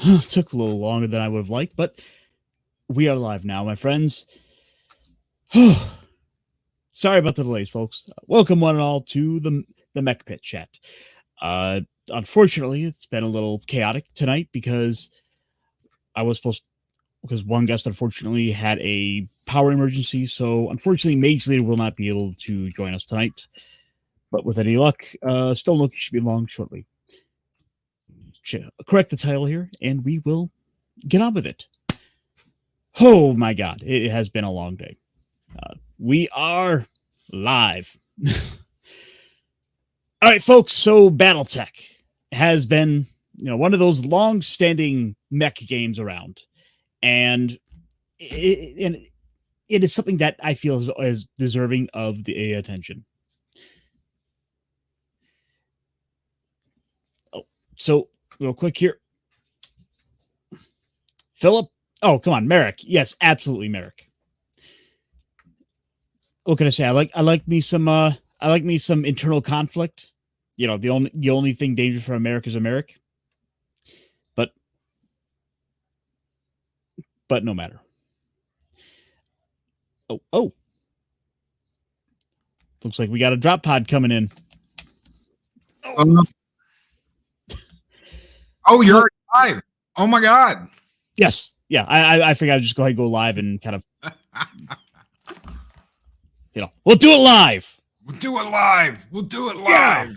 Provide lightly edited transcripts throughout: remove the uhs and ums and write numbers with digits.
Took a little longer than I would have liked, but we are live now, my friends. Sorry about the delays, folks. Welcome one and all to the Mechpit chat. Unfortunately, it's been a little chaotic tonight because because one guest unfortunately had a power emergency, so unfortunately Mage Leader will not be able to join us tonight. But with any luck, Stone Loki should be along shortly. Correct the title here, and we will get on with it. Oh my god, it has been a long day. We are live. All right, folks. So Battletech has been, one of those long-standing mech games around, and it is something that I feel is deserving of the attention. Oh, so real quick here, Philip. Oh, come on, Merrick. Yes, absolutely, Merrick. What can I say? I like me some internal conflict. The only thing dangerous for America is America. But no matter. Oh. Looks like we got a drop pod coming in. Oh, you're already live. Oh my god. Yes. Yeah, I figured I'd just go ahead and go live and kind of we'll do it live. We'll do it live. Yeah.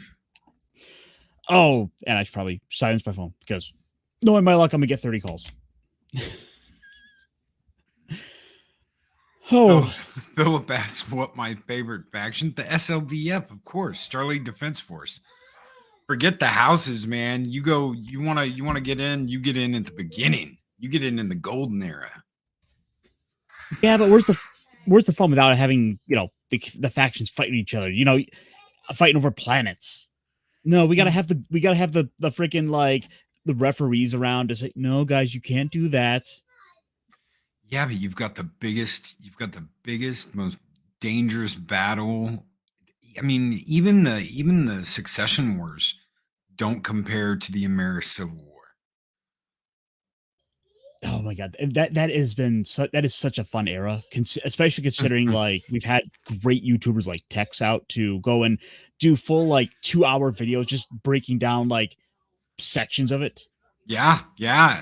Oh, and I should probably silence my phone because knowing my luck, I'm gonna get 30 calls. Philip asks what my favorite faction. The SLDF, of course, Starleague Defense Force. Forget the houses, man. You wanna get in, you get in at the beginning. You get in the golden era. Yeah, but where's the fun without having, the factions fighting each other, fighting over planets? No, we gotta have the freaking like the referees around to say, no, guys, you can't do that. Yeah, but you've got the biggest, most dangerous battle. I mean, even the succession wars don't compare to the American Civil War. Oh my god, that is such a fun era, especially considering like we've had great YouTubers like Tex out to go and do full like 2-hour videos just breaking down like sections of it. Yeah,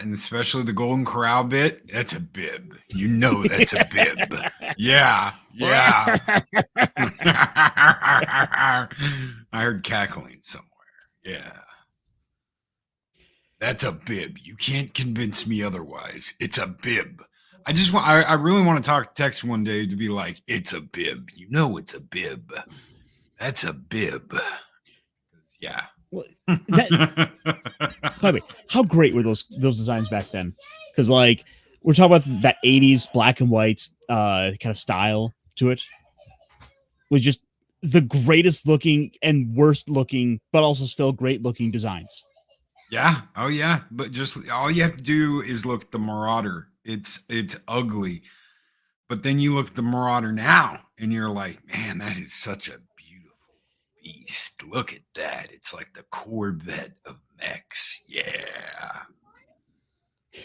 and especially the Golden Corral bit. That's a bib. That's a bib. Yeah. I heard cackling somewhere. Yeah. That's a bib. You can't convince me otherwise. It's a bib. I really want to talk to Tex one day to be like, it's a bib. It's a bib. That's a bib. Yeah. Well, by the way, how great were those designs back then? Because like we're talking about that 80s black and white kind of style to it. Was just the greatest looking and worst looking, but also still great looking designs. Yeah. Oh yeah. But just all you have to do is look at the Marauder. It's ugly. But then you look at the Marauder now and you're like, man, that is such a beautiful beast. Look at that. It's like the Corvette of mechs. Yeah.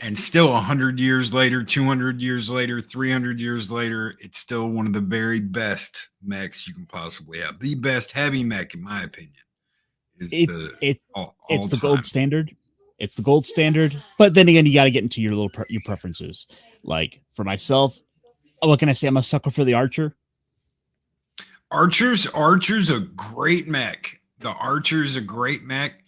And still 100 years later, 200 years later, 300 years later, it's still one of the very best mechs you can possibly have. The best heavy mech, in my opinion. It's the gold standard. It's the gold standard. But then again, you got to get into your your preferences. Like for myself, what can I say? I'm a sucker for the Archer. Archer's a great mech. The Archer's a great mech,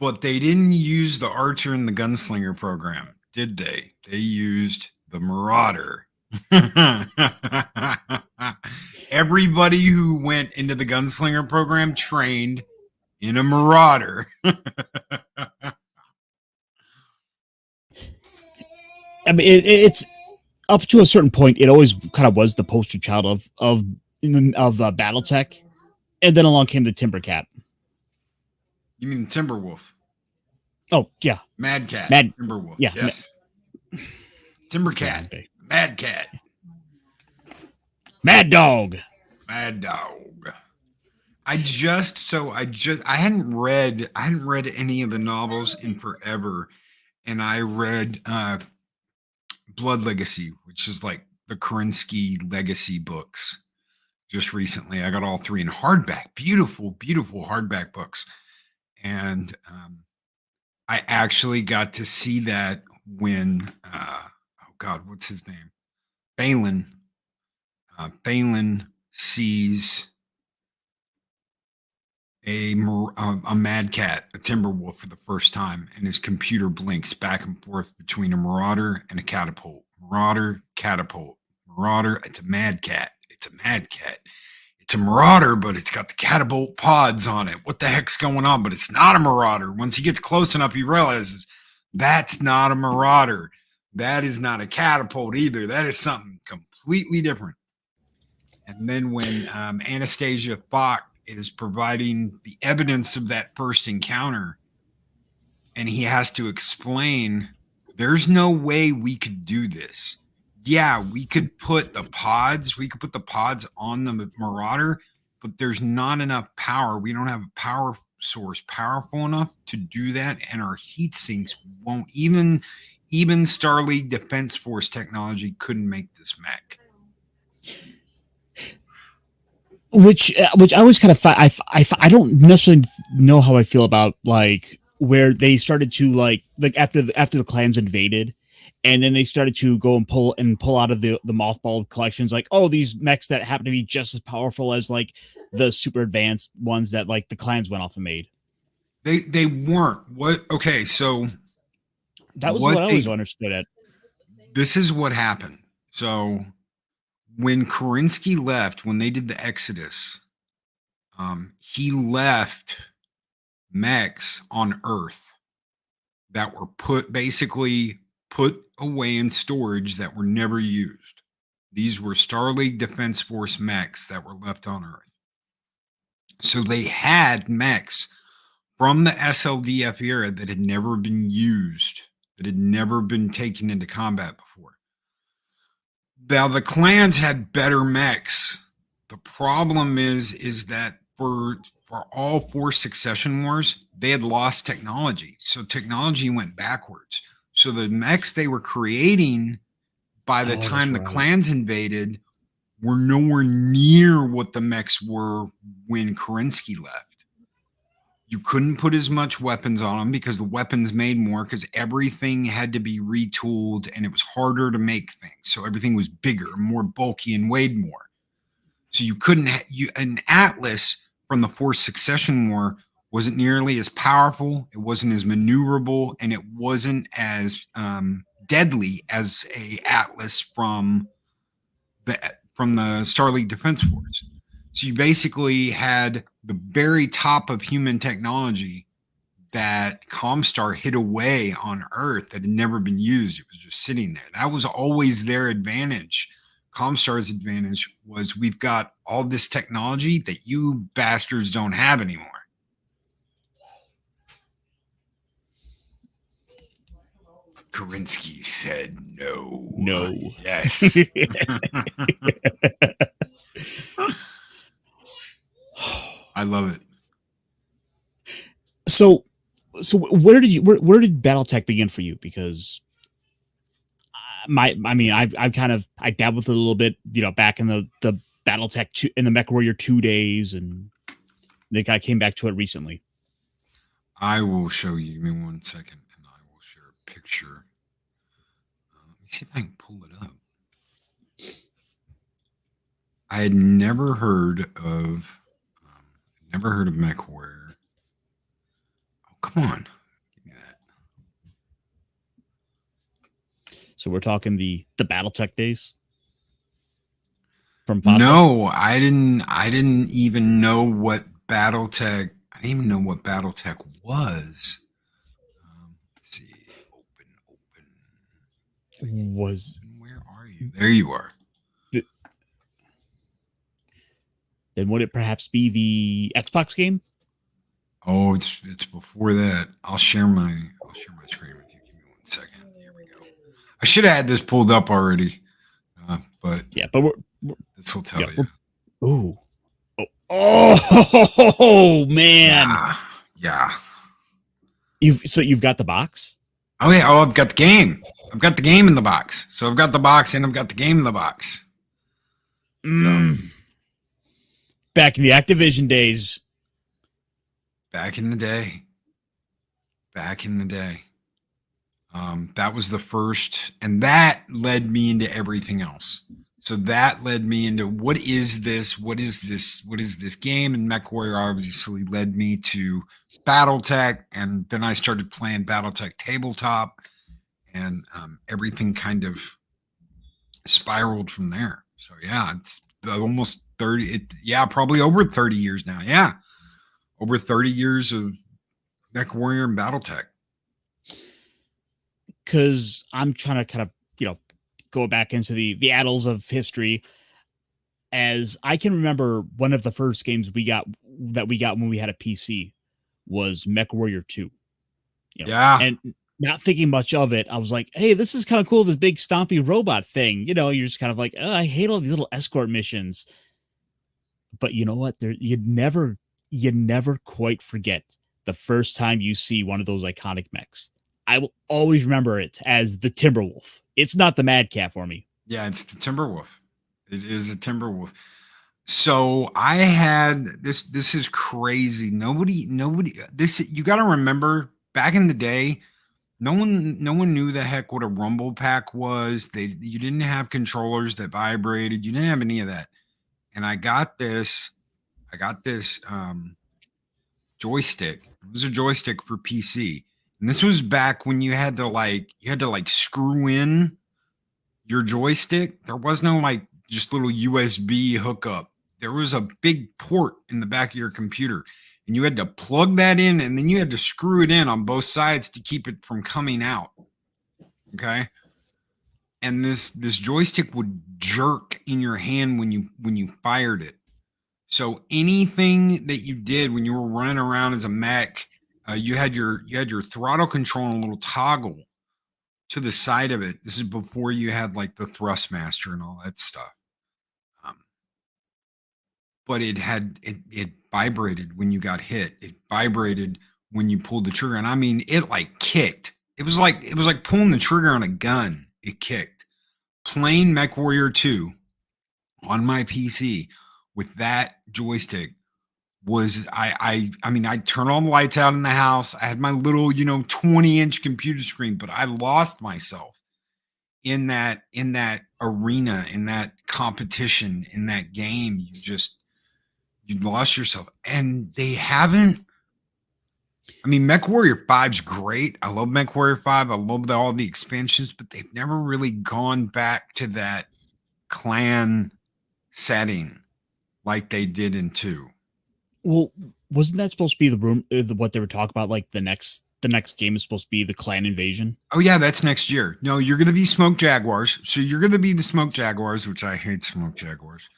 but they didn't use the Archer in the Gunslinger program, did they? They used the Marauder. Everybody who went into the Gunslinger program trained in a Marauder. I mean, it's up to a certain point. It always kind of was the poster child of Battletech, and then along came the Timbercat. You mean Timberwolf? Oh yeah, Mad Cat. Timberwolf. Yeah, yes. Timbercat. Mad Cat. Mad Dog. I hadn't read any of the novels in forever, and I read Blood Legacy, which is like the Kerensky legacy books. Just recently, I got all three in hardback. Beautiful, beautiful hardback books. And I actually got to see that when, oh God, what's his name? Balin. Balin sees a mad cat, a timber wolf, for the first time, and his computer blinks back and forth between a marauder and a catapult. Marauder, catapult, marauder. It's a mad cat. It's a mad cat. It's a marauder, but it's got the catapult pods on it. What the heck's going on? But it's not a marauder. Once he gets close enough, he realizes that's not a marauder. That is not a catapult either. That is something completely different. And then when Anastasia Fock is providing the evidence of that first encounter, and he has to explain, there's no way we could do this. Yeah, we could put the pods on the marauder, but there's not enough power. We don't have a power source powerful enough to do that, and our heat sinks won't even Starleague Defense Force technology couldn't make this mech. Which I was kind of I don't necessarily know how I feel about like where they started to like after the clans invaded, and then they started to go and pull out of the mothballed collections, like, oh, these mechs that happen to be just as powerful as like the super advanced ones that like the clans went off and made. They weren't. What? Okay, so that was what I always understood it. This is what happened. So when Kerensky left, when they did the Exodus, he left mechs on Earth that were basically put away in storage that were never used. These were Starleague Defense Force mechs that were left on Earth. So they had mechs from the SLDF era that had never been used, that had never been taken into combat before. Now the clans had better mechs. The problem is that for all four succession wars, they had lost technology. So technology went backwards. So the mechs they were creating by the time the clans invaded were nowhere near what the mechs were when Kerensky left. You couldn't put as much weapons on them because the weapons made more, because everything had to be retooled and it was harder to make things. So everything was bigger, more bulky, and weighed more. So you couldn't, an Atlas from the Fourth Succession War wasn't nearly as powerful, it wasn't as maneuverable, and it wasn't as deadly as a Atlas from the Starleague Defense Force. So you basically had the very top of human technology that Comstar hid away on Earth that had never been used. It was just sitting there. That was always their advantage. Comstar's advantage was, we've got all this technology that you bastards don't have anymore. Kerensky said no. No. Yes. I love it. So where did Battletech begin for you? Because I dabbled with it a little bit, back in the Battletech in the Mech Warrior 2 days, and I think I came back to it recently. I will show you. Give me 1 second, and I will share a picture. Let me see if I can pull it up. I had never heard of Mech Warrior. Oh, come on. Give me that. So we're talking the Battletech days from Fossil? No, I didn't even know what Battletech. I didn't even know what Battletech was. Let's see. Open. Where are you? There you are. Then would it perhaps be the Xbox game? Oh, it's before that. I'll share my screen with you. Give me 1 second. Here we go. I should have had this pulled up already, but yeah, but this will tell you. Ooh. Oh man. Yeah. You've got the box? Oh yeah. Oh, I've got the game. I've got the game in the box. So I've got the box and I've got the game in the box. So Back in the Activision days. back in the day, back in the day, that was the first, and that led me into everything else. So that led me into what is this? What is this? What is this game? And MechWarrior obviously led me to Battletech, and then I started playing Battletech tabletop, and everything kind of spiraled from there. So yeah, it's almost 30. Yeah, probably over 30 years now. Yeah, over 30 years of MechWarrior and Battletech. Because I'm trying to kind of, go back into the annals of history. As I can remember, one of the first games we got when we had a PC was MechWarrior 2. Yeah, And not thinking much of it, I was like, hey, this is kind of cool, this big stompy robot thing. You're just kind of like, oh, I hate all these little escort missions. But you know what? You never quite forget the first time you see one of those iconic mechs. I will always remember it as the Timberwolf. It's not the Madcap for me. yeah, it's the Timberwolf. It is a Timberwolf. So I had this. This is crazy. Nobody. This you got to remember. Back in the day, no one knew the heck what a rumble pack was. You didn't have controllers that vibrated. You didn't have any of that. And I got this. Joystick. It was a joystick for PC, and this was back when you had to screw in your joystick. There was no just little USB hookup. There was a big port in the back of your computer, and you had to plug that in, and then you had to screw it in on both sides to keep it from coming out. Okay. And this joystick would jerk in your hand when you fired it. So anything that you did when you were running around as a mech, you had your throttle control and a little toggle to the side of it. This is before you had like the Thrustmaster and all that stuff. Um, but it vibrated when you got hit. It vibrated when you pulled the trigger, and I mean it like kicked. It was like pulling the trigger on a gun. It kicked. Playing MechWarrior 2 on my PC with that joystick was I mean I'd turn all the lights out in the house. I had my little 20-inch computer screen, but I lost myself in that arena, in that competition, in that game. You lost yourself, and they haven't. I mean, MechWarrior 5's great. I love MechWarrior 5. I love all the expansions, but they've never really gone back to that clan setting like they did in 2. Well, wasn't that supposed to be the room? What they were talking about, like the next game is supposed to be the clan invasion. Oh yeah, that's next year. No, you're going to be Smoke Jaguars. So you're going to be the Smoke Jaguars, which I hate Smoke Jaguars.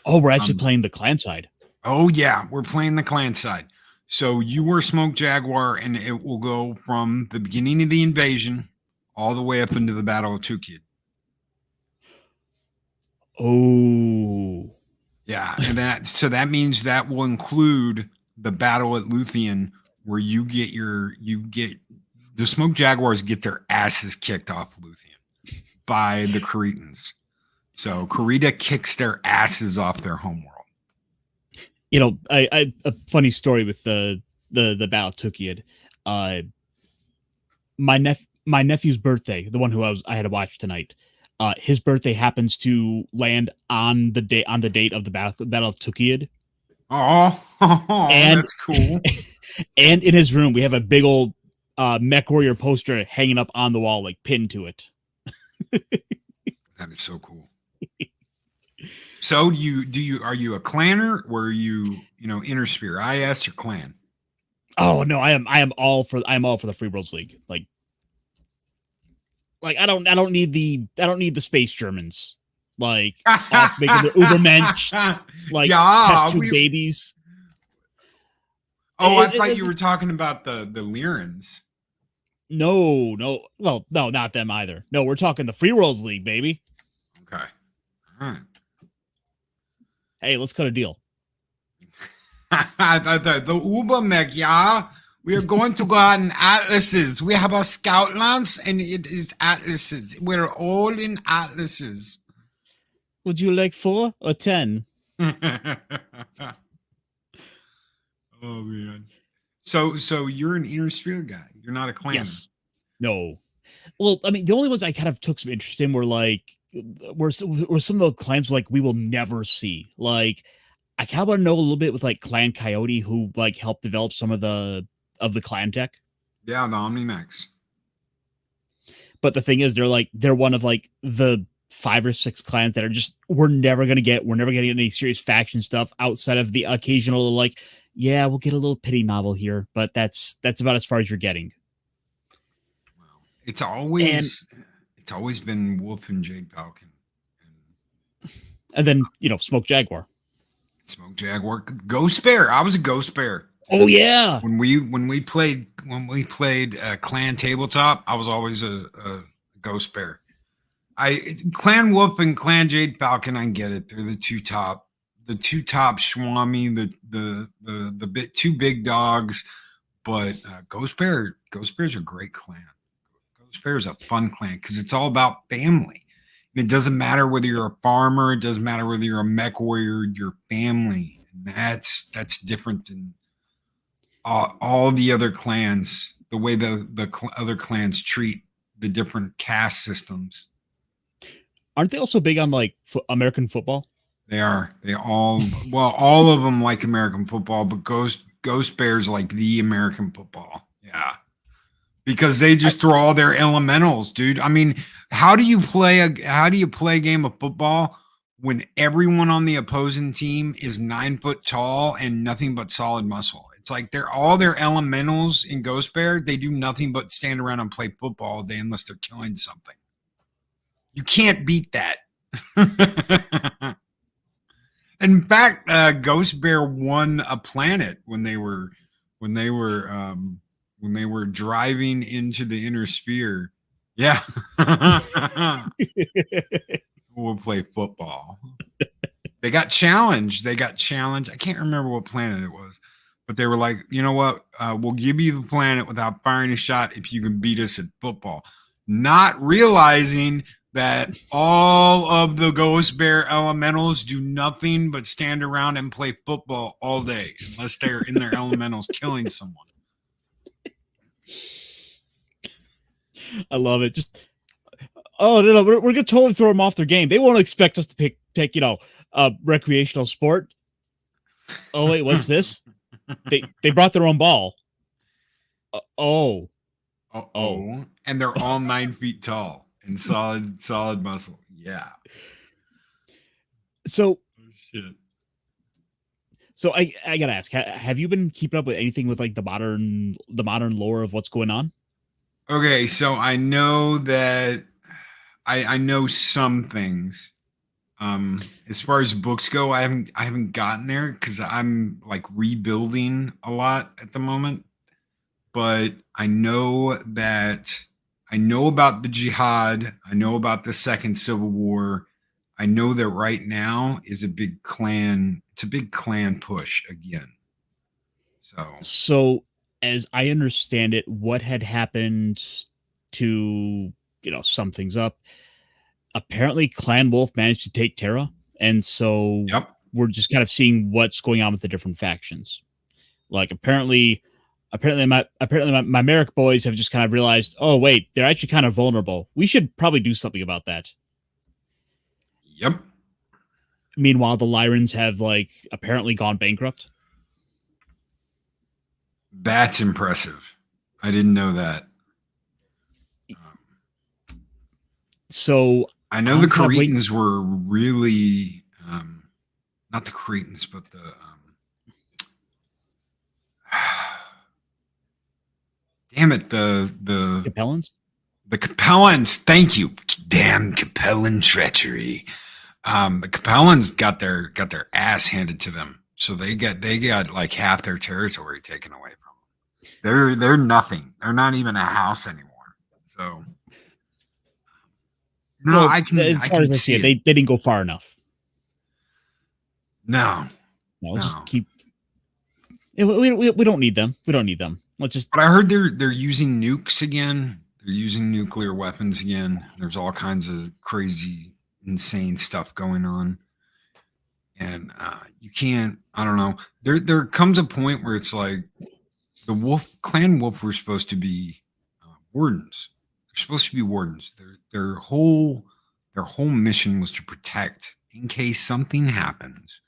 Oh, we're actually playing the clan side. Oh yeah, we're playing the clan side. So you were Smoke Jaguar, and it will go from the beginning of the invasion all the way up into the Battle of Tukid. Oh, Yeah, and that means that will include the battle at Luthien, where you get the Smoke Jaguars get their asses kicked off Luthien by the Cretans. So Karita kicks their asses off their homeworld. I a funny story with the Battle Tukiad. My nephew's birthday, the one who I had to watch tonight. His birthday happens to land on the date of the Battle of Tukiad. Oh, And that's cool. and in his room, we have a big old MechWarrior poster hanging up on the wall, like pinned to it. That is so cool. So are you a clanner, or are you Intersphere, IS, or clan? Oh no, I am all for the Free Worlds League. Like I don't need the space Germans like off making the Ubermensch like test tube babies. Oh, I thought you were talking about the Lyrans. No, well, no, not them either. No, we're talking the Free Worlds League, baby. Okay, all right. Hey, let's cut a deal. The Ubermech, yeah. We are going to go out in atlases. We have a scout lance, and it is atlases. We're all in atlases. Would you like 4 or 10? Oh man. So you're an inner spirit guy. You're not a clanner. Yes. No. Well, I mean, the only ones I kind of took some interest in were like, were some of the clans like we will never see. Like, I kind of want to know a little bit with like Clan Coyote, who like helped develop some of the clan tech. Yeah, the Omnimechs. But the thing is, they're one of like the 5 or 6 clans that are just we're never gonna get any serious faction stuff outside of the occasional like, yeah, we'll get a little pity novel here, but that's about as far as you're getting. Well, it's always been Wolf and Jade Falcon. And then, Smoke Jaguar. Smoke Jaguar, Ghost Bear. I was a Ghost Bear. Oh yeah. When we played Clan Tabletop, I was always a Ghost Bear. Clan Wolf and Clan Jade Falcon, I get it. They're the two top Swami, the two big dogs. But Ghost Bear's a great clan. Ghost Bear's a fun clan because it's all about family. And it doesn't matter whether you're a farmer, it doesn't matter whether you're a mech warrior, you're family. And that's different than all the other clans, the way the other clans treat the different caste systems. Aren't they also big on like American football? They are. All of them like American football, but Ghost Bears like the American football. Yeah. Because they just throw all their elementals, dude. I mean, how do you play a game of football when everyone on the opposing team is 9 foot tall and nothing but solid muscle? It's like all their elementals in Ghost Bear, they do nothing but stand around and play football all day unless they're killing something. You can't beat that. In fact, Ghost Bear won a planet when they were driving into the inner sphere. Yeah. We'll play football. They got challenged. I can't remember what planet it was, but they were like, you know what? We'll give you the planet without firing a shot if you can beat us at football. Not realizing that all of the Ghost Bear elementals do nothing but stand around and play football all day unless they're in their elementals killing someone. I love it. Just no, we're gonna totally throw them off their game. They won't expect us to pick a recreational sport. Oh wait, what's this? They brought their own ball. Oh, and they're all 9 feet tall and solid muscle. Yeah. So shit. So I gotta ask, have you been keeping up with anything with like the modern lore of what's going on? Okay, so I know that I know some things. As far as books go, I haven't gotten there because I'm like rebuilding a lot at the moment. But I know about the jihad. I know about the Second Civil War. I know that right now is a big clan. It's a big clan push again. So as I understand it, what had happened to sum things up? Apparently, Clan Wolf managed to take Terra, and so we're just kind of seeing what's going on with the different factions. Like apparently my Merrick boys have just kind of realized, oh wait, they're actually kind of vulnerable. We should probably do something about that. Yep. Meanwhile, the Lyrans have like apparently gone bankrupt. That's impressive. I didn't know that. So I know the Cretans were really not the Cretans, but the damn it, the Capellans? The Capellans, thank you. Damn Capellan treachery. The Capellans got their ass handed to them. So they got like half their territory taken away from them. They're nothing. They're not even a house anymore. So no, well, I can. As far as I see it, they didn't go far enough. No. Just keep. We don't need them. We don't need them. Let's just. But I heard they're using nukes again. They're using nuclear weapons again. There's all kinds of crazy, insane stuff going on, and you can't. I don't know. There comes a point where it's like the clan wolf were supposed to be wardens. They're supposed to be wardens. Their whole mission was to protect. In case something happens,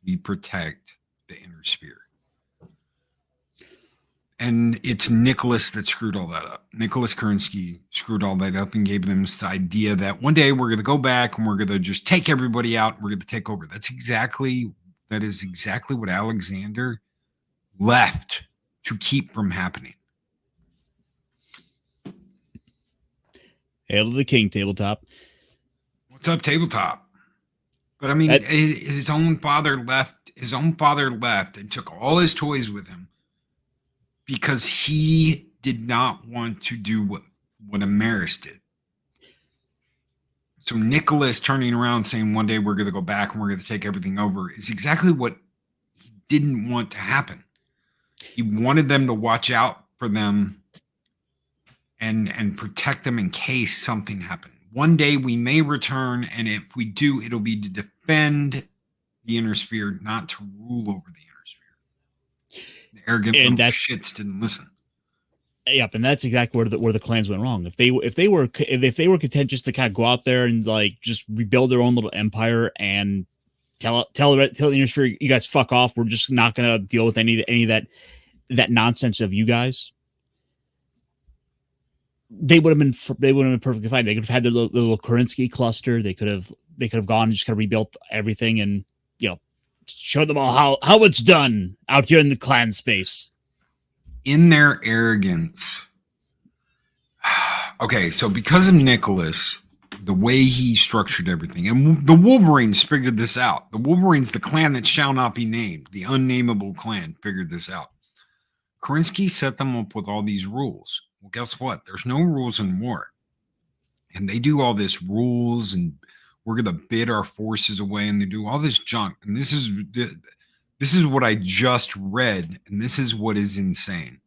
we protect the inner sphere. And it's Nicholas that screwed all that up. Nicholas Kerensky screwed all that up and gave them this idea that one day we're going to go back and we're going to just take everybody out and we're going to take over. That is exactly what Alexander left to keep from happening. Hail to the king, tabletop. What's up, tabletop? But I mean, his own father left. His own father left and took all his toys with him because he did not want to do what Amaris did. So Nicholas turning around saying one day we're going to go back and we're going to take everything over is exactly what he didn't want to happen. He wanted them to watch out for them and protect them in case something happened. One day we may return, and if we do, it'll be to defend the inner sphere, not to rule over the inner sphere. The arrogant little shits didn't listen. Yep, and that's exactly where the clans went wrong. If they were content just to kind of go out there and like just rebuild their own little empire and tell the inner sphere, you guys fuck off. We're just not going to deal with any of that nonsense of you guys. They would have been perfectly fine. They could have had their little Kerensky cluster. They could have gone and just kind of rebuilt everything and show them all how it's done out here in the clan space. In their arrogance. Okay, so because of Nicholas, the way he structured everything, and the Wolverines figured this out. The Wolverines, the clan that shall not be named, the unnameable clan, figured this out. Kerensky set them up with all these rules. Well, guess what? There's no rules in war. And they do all this rules, and we're going to bid our forces away, and they do all this junk. And this is what I just read, and this is what is insane.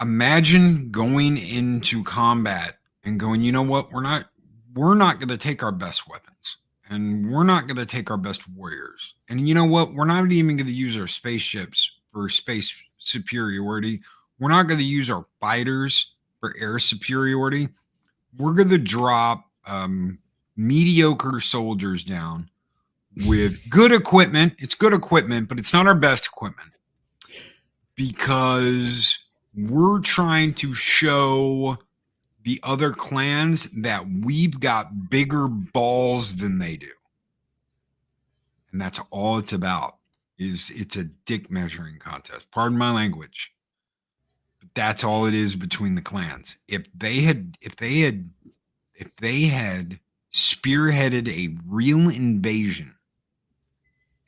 Imagine going into combat and going, you know what? We're not going to take our best weapons, and we're not going to take our best warriors. And you know what? We're not even going to use our spaceships for space superiority. We're not going to use our fighters for air superiority. We're going to drop mediocre soldiers down with good equipment. It's good equipment, but it's not our best equipment because we're trying to show the other clans that we've got bigger balls than they do. And that's all it's about. It's a dick measuring contest. Pardon my language. But that's all it is between the clans. If they had spearheaded a real invasion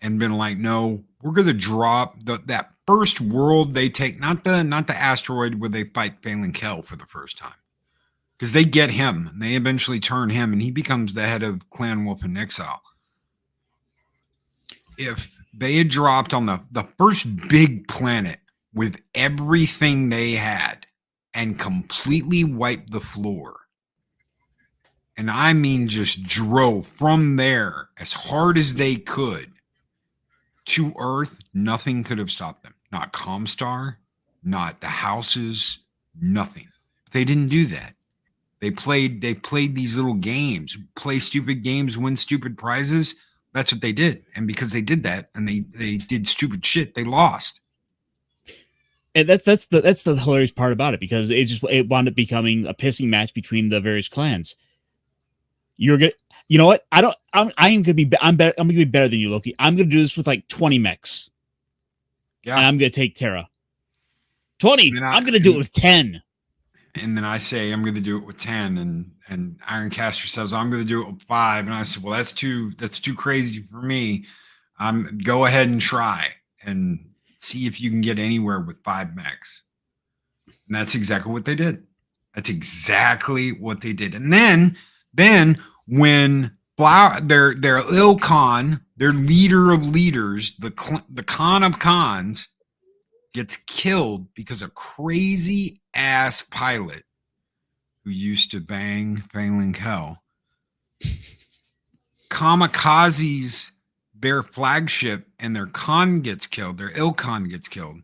and been like, no, we're going to drop that first world they take, not the asteroid where they fight Phelan Kell for the first time, because they get him and they eventually turn him and he becomes the head of Clan Wolf in Exile. If they had dropped on the first big planet with everything they had and completely wiped the floor, and I mean just drove from there as hard as they could to Earth, nothing could have stopped them. Not Comstar, not the houses, nothing. They didn't do that. They played these little games, play stupid games, win stupid prizes. That's what they did. And because they did that and they did stupid shit, they lost. And that's the hilarious part about it, because it wound up becoming a pissing match between the various clans. You're good. You know what? I'm gonna be better than you, Loki. I'm gonna do this with like 20 mechs. Yeah. And I'm gonna take Terra. 20. I'm gonna do it with 10. And then I say I'm gonna do it with 10, and Ironcaster says I'm gonna do it with 5. And I said, well, that's too crazy for me. Go ahead and try and see if you can get anywhere with 5 mechs. And that's exactly what they did. That's exactly what they did. And then when their Ilkhan, their leader of leaders, the Khan of Khans, gets killed because a crazy ass pilot who used to bang Failing Hell kamikazes their flagship and their con gets killed, their Ilkon gets killed.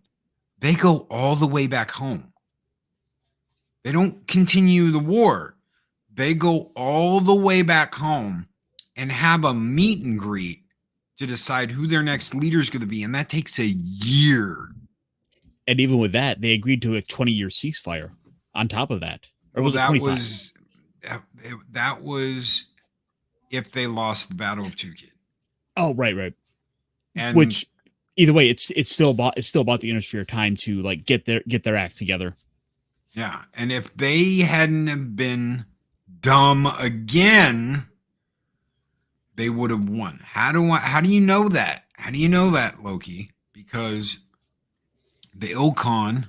They go all the way back home. They don't continue the war. They go all the way back home and have a meet and greet to decide who their next leader is going to be. And that takes a year. And even with that, they agreed to a 20-year ceasefire on top of that. Or was it 25? That was if they lost the Battle of Tukid. Oh, right. And which either way, it's still about the Innisphere time to like get their act together. Yeah. And if they hadn't have been dumb again, they would have won. How do you know that? How do you know that, Loki? Because the Ilkon,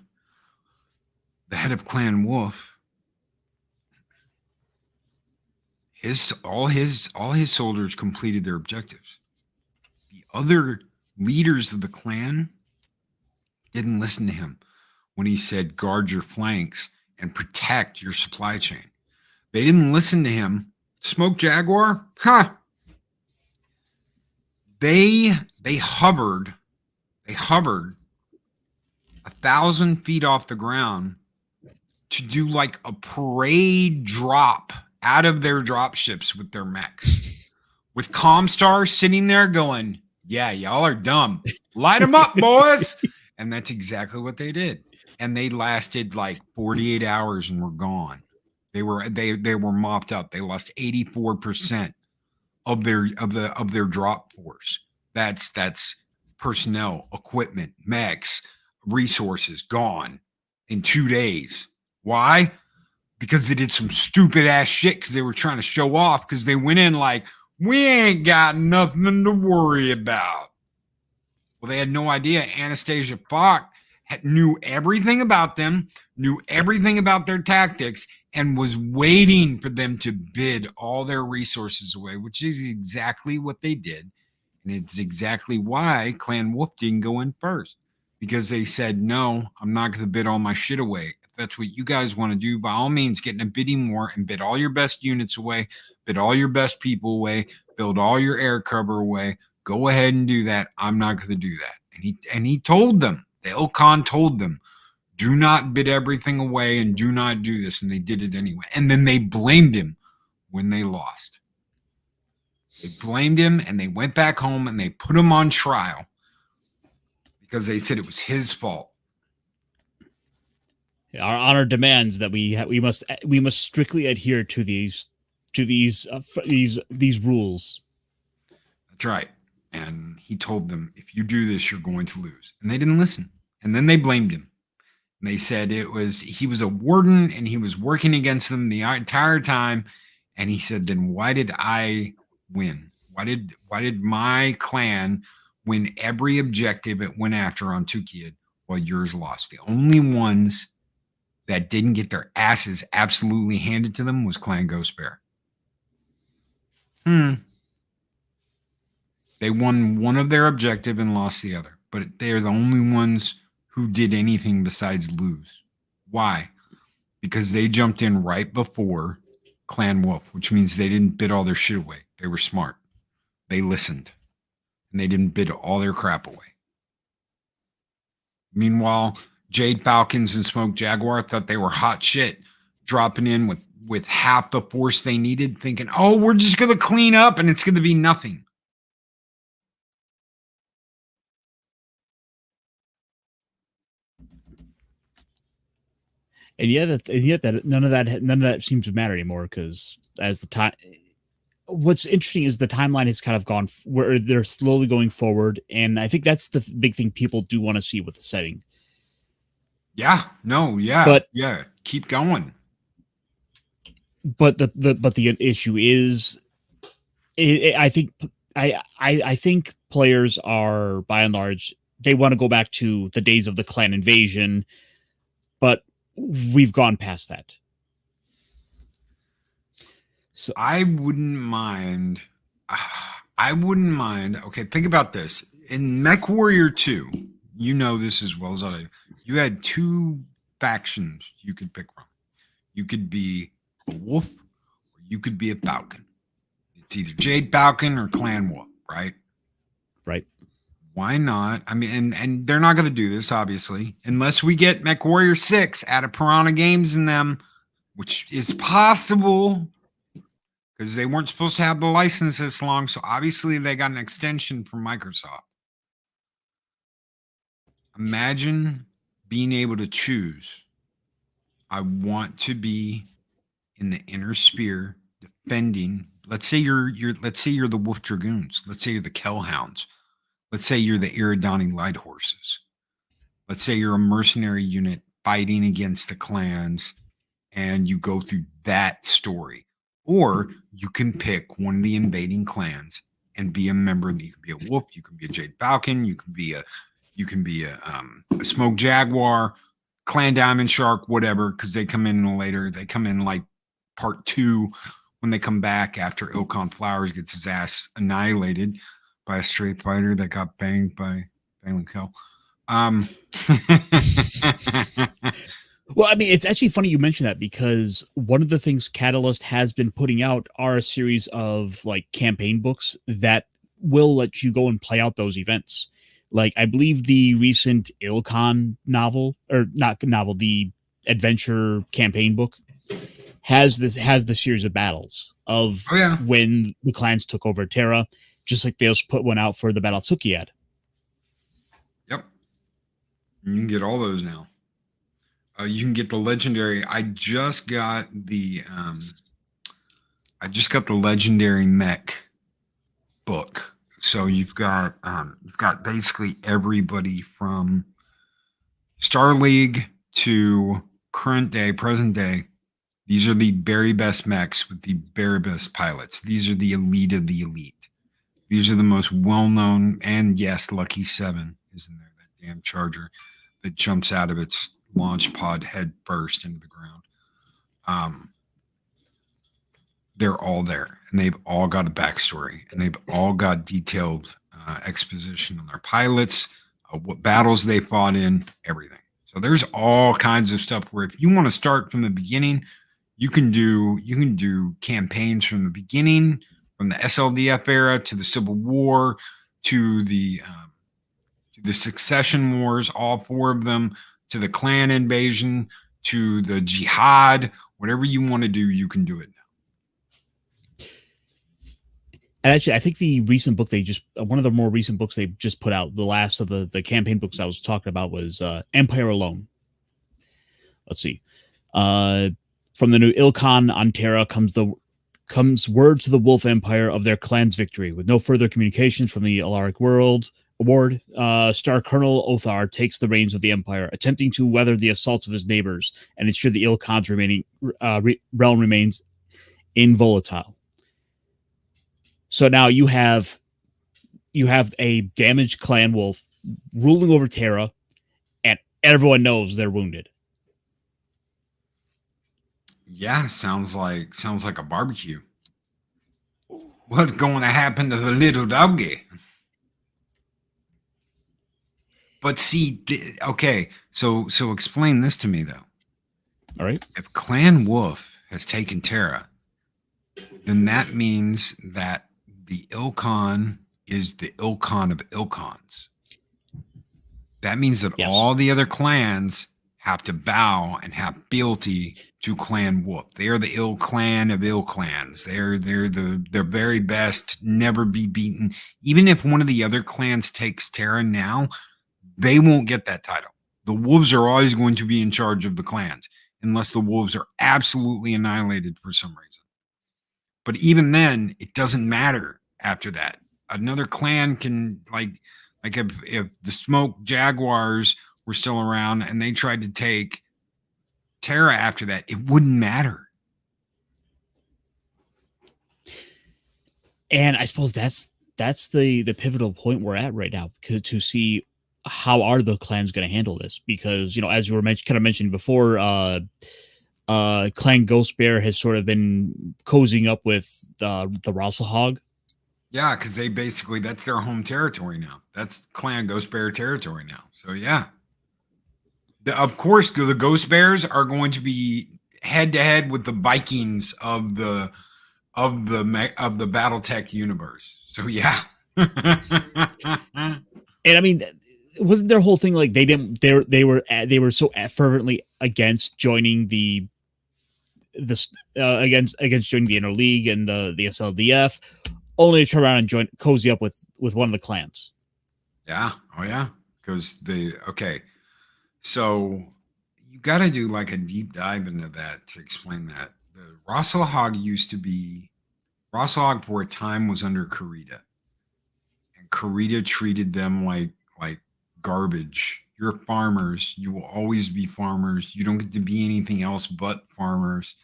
the head of Clan Wolf, all his soldiers completed their objectives. The other leaders of the clan didn't listen to him when he said guard your flanks and protect your supply chain. They didn't listen to him. Smoke Jaguar, They hovered 1,000 feet off the ground to do like a parade drop out of their drop ships with their mechs, with Comstar sitting there going, "Yeah, y'all are dumb. Light them up, boys." And that's exactly what they did. And they lasted like 48 hours and were gone. They were mopped up. They lost 84% of their drop force. That's personnel, equipment, mechs, resources gone in 2 days. Why? Because they did some stupid ass shit because they were trying to show off, because they went in like, we ain't got nothing to worry about. Well, they had no idea Anastasia Falk knew everything about them, knew everything about their tactics, and was waiting for them to bid all their resources away, which is exactly what they did. And it's exactly why Clan Wolf didn't go in first, because they said, no, I'm not going to bid all my shit away. If that's what you guys want to do, by all means, get in a bidding war and bid all your best units away, bid all your best people away, build all your air cover away. Go ahead and do that. I'm not going to do that. And he told them, the Ilkon told them, do not bid everything away and do not do this. And they did it anyway. And then they blamed him when they lost. They blamed him and they went back home and they put him on trial because they said it was his fault. Our honor demands that we must strictly adhere to these rules. That's right. And he told them, if you do this, you're going to lose. And they didn't listen. And then they blamed him. And they said he was a warden and he was working against them the entire time. And he said, then why did I win? Why did my clan win every objective it went after on Tukid while yours lost? The only ones that didn't get their asses absolutely handed to them was Clan Ghost Bear. They won one of their objective and lost the other, but they are the only ones who did anything besides lose. Why? Because they jumped in right before Clan Wolf, which means they didn't bid all their shit away. They were smart. They listened, and they didn't bid all their crap away. Meanwhile, Jade Falcons and Smoke Jaguar thought they were hot shit, dropping in with half the force they needed, thinking, oh, we're just going to clean up and it's going to be nothing. And yet that none of that seems to matter anymore, because as the time, what's interesting is the timeline has kind of gone where they're slowly going forward, and I think that's the big thing people do want to see with the setting. Yeah, keep going. But the issue is, I think players are, by and large, they want to go back to the days of the clan invasion, but we've gone past that. So I wouldn't mind. Okay, think about this. In Mech Warrior 2, you know this as well as I do. You had two factions you could pick from. You could be a wolf, or you could be a falcon. It's either Jade Falcon or Clan Wolf, right? Right. Why not? I mean, and they're not going to do this, obviously, unless we get Mech Warrior 6 out of Piranha Games in them, which is possible because they weren't supposed to have the license this long. So obviously they got an extension from Microsoft. Imagine being able to choose. I want to be in the inner sphere defending. Let's say you're the Wolf Dragoons. Let's say you're the Kellhounds. Let's say you're the Iridani Light Horses. Let's say you're a mercenary unit fighting against the clans, and you go through that story. Or you can pick one of the invading clans and be a member. You can be a wolf, you can be a Jade Falcon, you can be a Smoke Jaguar, Clan Diamond Shark, whatever, because they come in later. They come in like part 2 when they come back after Ilkon Flowers gets his ass annihilated by a straight fighter that got banged by Bangling Hell. Well, I mean, it's actually funny you mention that, because one of the things Catalyst has been putting out are a series of like campaign books that will let you go and play out those events. Like, I believe the recent Ilkon novel, or not novel, the adventure campaign book has the series of battles of when the clans took over Terra, just like they also put one out for the Battle of Sukiad. Yep. You can get all those now. You can get the legendary. I just got the legendary mech book. So you've got basically everybody from Star League to present day. These are the very best mechs with the very best pilots. These are the elite of the elite. These are the most well-known, and yes, Lucky 7 is in there, that damn charger that jumps out of its launch pod head first into the ground. They're all there, and they've all got a backstory, and they've all got detailed exposition on their pilots, what battles they fought in, everything. So there's all kinds of stuff where if you want to start from the beginning, you can do campaigns from the beginning, from the SLDF era to the Civil War to the Succession Wars, all 4 of them, to the clan invasion, to the jihad. Whatever you want to do, you can do it now. And actually, I think the recent book one of the more recent books they just put out, the last of the campaign books I was talking about, was Empire Alone. Let's see. From the new Ilkon on Terra comes word to the Wolf Empire of their clan's victory. With no further communications from the Alaric Award, Star Colonel Othar takes the reins of the Empire, attempting to weather the assaults of his neighbors and ensure the Ilkon's realm remains involatile. So now you have a damaged clan wolf ruling over Terra, and everyone knows they're wounded. Yeah, sounds like a barbecue. What's going to happen to the little doggy? But see, okay, so explain this to me, though. All right. If Clan Wolf has taken Terra, then that means that the Ilkon is the Ilkon of Ilkons. That means that all the other clans have to bow and have fealty to Clan Wolf. They are the ill clan of ill clans. They're the very best, never be beaten. Even if one of the other clans takes Terra now, they won't get that title. The wolves are always going to be in charge of the clans, unless the wolves are absolutely annihilated for some reason. But even then, it doesn't matter after that. Another clan can, like if the Smoke Jaguars were still around and they tried to take Terra after that, it wouldn't matter. And I suppose that's the pivotal point we're at right now, to see how are the clans going to handle this, because as you were mentioned before, Clan Ghost Bear has sort of been cozying up with the Rosselhog. Yeah, because they basically that's their home territory now. That's Clan Ghost Bear territory now. So yeah, of course the Ghost Bears are going to be head to head with the Vikings of the BattleTech universe. So yeah. And I mean, wasn't their whole thing like they were so fervently against joining against joining the interleague and the SLDF, only to turn around and join cozy up with one of the clans. Yeah. Oh yeah. Because okay. So you got to do like a deep dive into that to explain that. The Rosselhog used to be Rosselhog for a time was under Karita, and Karita treated them like garbage. You're farmers. You will always be farmers. You don't get to be anything else but farmers.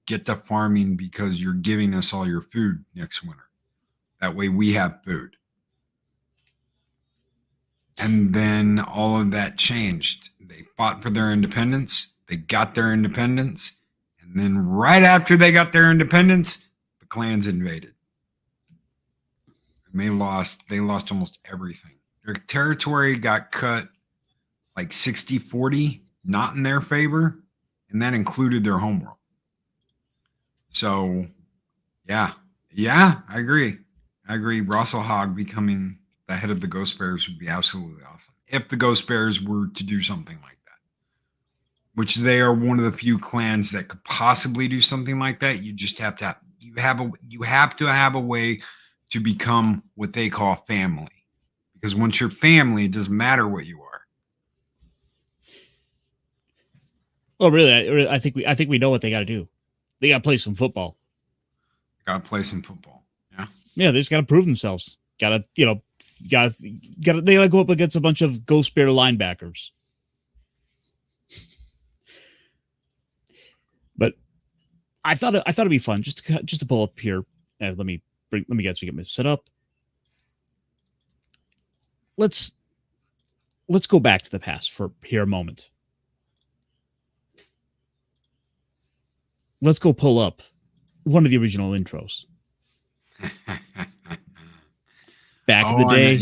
Get to farming because you're giving us all your food next winter. That way we have food. And then all of that changed. They fought for their independence. They got their independence. And then right after they got their independence, the clans invaded. And they lost almost everything. Their territory got cut like 60-40, not in their favor. And that included their homeworld. So yeah. Yeah, I agree. Russell Hogg becoming the head of the Ghost Bears would be absolutely awesome. If the Ghost Bears were to do something like that, which they are one of the few clans that could possibly do something like that, you just have to have a way to become what they call family. Because once you're family, it doesn't matter what you are. Well, really, I think we know what they got to do. They got to play some football. Got to play some football. Yeah. Yeah, they just got to prove themselves. Got to, they got to go up against a bunch of Ghost Bear linebackers. But I thought it'd be fun just to pull up here. Let me actually get my set up. Let's go back to the past for here a moment. Let's go pull up one of the original intros. Back in the day.